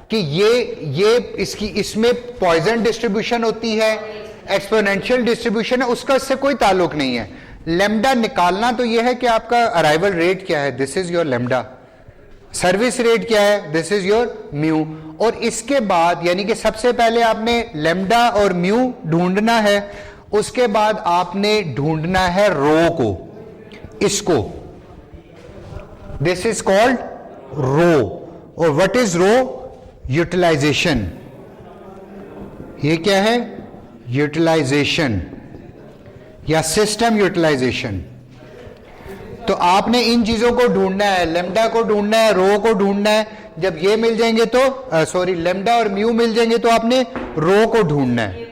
कि ये इसकी इसमें पॉइजन डिस्ट्रीब्यूशन होती है, एक्सपोनेंशियल डिस्ट्रीब्यूशन है, उसका इससे कोई ताल्लुक नहीं है। लेमडा निकालना तो यह है कि आपका अराइवल रेट क्या है, this is your lambda. Service rate क्या है, दिस इज योर म्यू। और इसके बाद यानी कि सबसे पहले आपने लेमडा और म्यू ढूंढना है, उसके बाद आपने ढूंढना है रो को, इसको, दिस इज कॉल्ड रो। और व्हाट इज रो? यूटिलाइजेशन। ये क्या है? यूटिलाइजेशन या सिस्टम यूटिलाइजेशन। तो आपने इन चीजों को ढूंढना है, लेमडा को ढूंढना है, रो को ढूंढना है। जब ये मिल जाएंगे तो सॉरी लेमडा और म्यू मिल जाएंगे तो आपने रो को ढूंढना है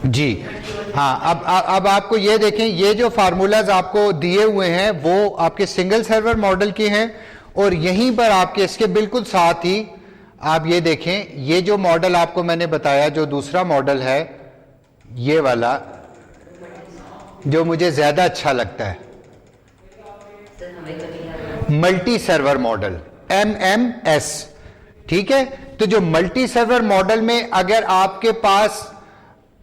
जी। हाँ, अब आपको ये देखें, ये जो फार्मूलाज आपको दिए हुए हैं वो आपके सिंगल सर्वर मॉडल के हैं, और यहीं पर आपके इसके बिल्कुल साथ ही आप ये देखें, ये जो मॉडल आपको मैंने बताया, जो दूसरा मॉडल है ये वाला, जो मुझे ज्यादा अच्छा लगता है, मल्टी सर्वर मॉडल, MMS। ठीक है, तो जो मल्टी सर्वर मॉडल में अगर आपके पास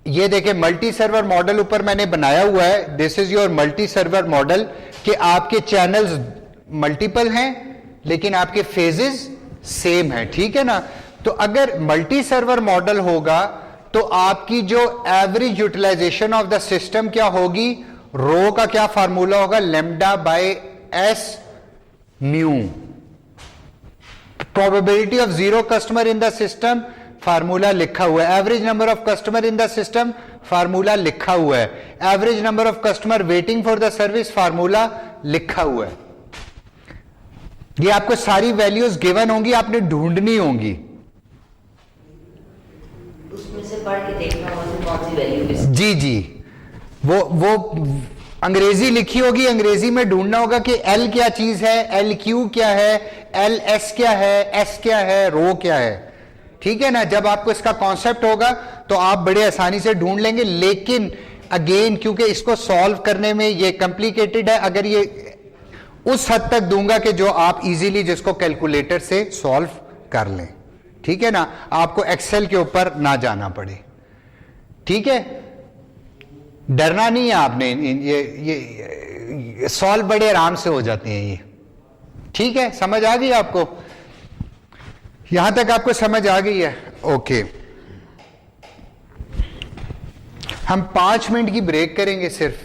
ये देखें, मल्टी सर्वर मॉडल ऊपर मैंने बनाया हुआ है, this is your multi server model, कि आपके चैनल्स मल्टीपल हैं लेकिन आपके फेजेस सेम है। ठीक है ना? तो अगर मल्टी सर्वर मॉडल होगा तो आपकी जो average utilization of the system क्या होगी? रो का क्या फार्मूला होगा? Lambda by S mu. Probability of zero customer in the system, formula लिखा हुआ है। Average number of customer in the system, formula लिखा हुआ है। Average number of customer waiting for the service, formula लिखा हुआ है। ये आपको सारी वैल्यूज गिवन होंगी, आपने ढूंढनी होंगी। उसमें से पढ़ के देखना होगा कौन सी वैल्यू। जी जी, वो अंग्रेजी लिखी होगी, अंग्रेजी में ढूंढना होगा कि एल क्या चीज है, एल क्यू क्या है, एल एस क्या है, एस क्या है, रो क्या है। ठीक है ना? जब आपको इसका कॉन्सेप्ट होगा तो आप बड़े आसानी से ढूंढ लेंगे। लेकिन अगेन, क्योंकि इसको सॉल्व करने में ये कॉम्प्लिकेटेड है, अगर ये उस हद तक दूंगा कि जो आप इजीली जिसको कैलकुलेटर से सॉल्व कर लें। ठीक है ना? आपको एक्सेल के ऊपर ना जाना पड़े। ठीक है, डरना नहीं है आपने, ये सॉल्व बड़े आराम से हो जाते हैं ये। ठीक है, समझ आ गई आपको? यहां तक आपको समझ आ गई है? ओके, हम 5 मिनट की ब्रेक करेंगे सिर्फ।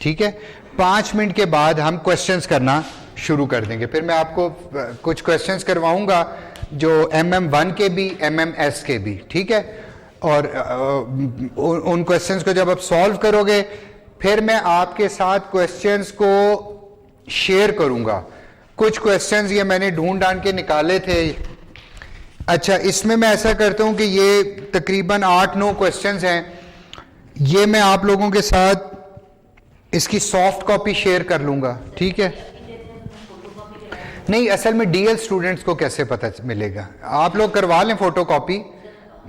ठीक है, 5 मिनट के बाद हम क्वेश्चंस करना शुरू कर देंगे। फिर मैं आपको कुछ क्वेश्चंस करवाऊंगा जो MM1 के भी, MMS के भी। ठीक है, और उन क्वेश्चंस को जब आप सॉल्व करोगे फिर मैं आपके साथ क्वेश्चंस को शेयर करूंगा। कुछ क्वेश्चंस ये मैंने ढूंढ ढांड के निकाले थे। अच्छा, इसमें मैं ऐसा करता हूं कि ये तकरीबन 8-9 क्वेश्चंस हैं, ये मैं आप लोगों के साथ इसकी सॉफ्ट कॉपी शेयर कर लूंगा। ठीक है? नहीं, असल में DL स्टूडेंट्स को कैसे पता मिलेगा? आप लोग करवा लें फोटो कॉपी,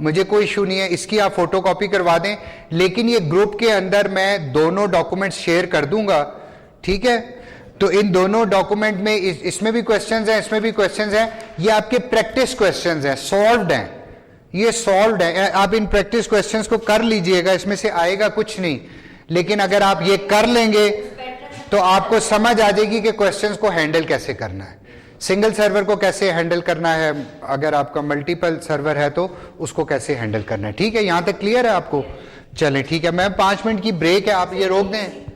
मुझे कोई इशू नहीं है, इसकी आप फोटो कॉपी करवा दें। लेकिन ये ग्रुप के अंदर मैं दोनों डॉक्यूमेंट शेयर कर दूंगा। ठीक है? तो इन दोनों डॉक्यूमेंट में इसमें भी क्वेश्चंस हैं, इसमें भी क्वेश्चंस हैं। ये आपके प्रैक्टिस क्वेश्चंस हैं, सॉल्व्ड हैं, ये सॉल्व्ड है। आप इन प्रैक्टिस क्वेश्चंस को कर लीजिएगा, इसमें से आएगा कुछ नहीं। लेकिन अगर आप ये कर लेंगे तो आपको समझ आ जाएगी कि क्वेश्चंस को हैंडल कैसे करना है, सिंगल सर्वर को कैसे हैंडल करना है, अगर आपका मल्टीपल सर्वर है तो उसको कैसे हैंडल करना है। ठीक है, यहां तक क्लियर है आपको? चलें, ठीक है, मैं 5 मिनट की ब्रेक है, आप ये रोक दें।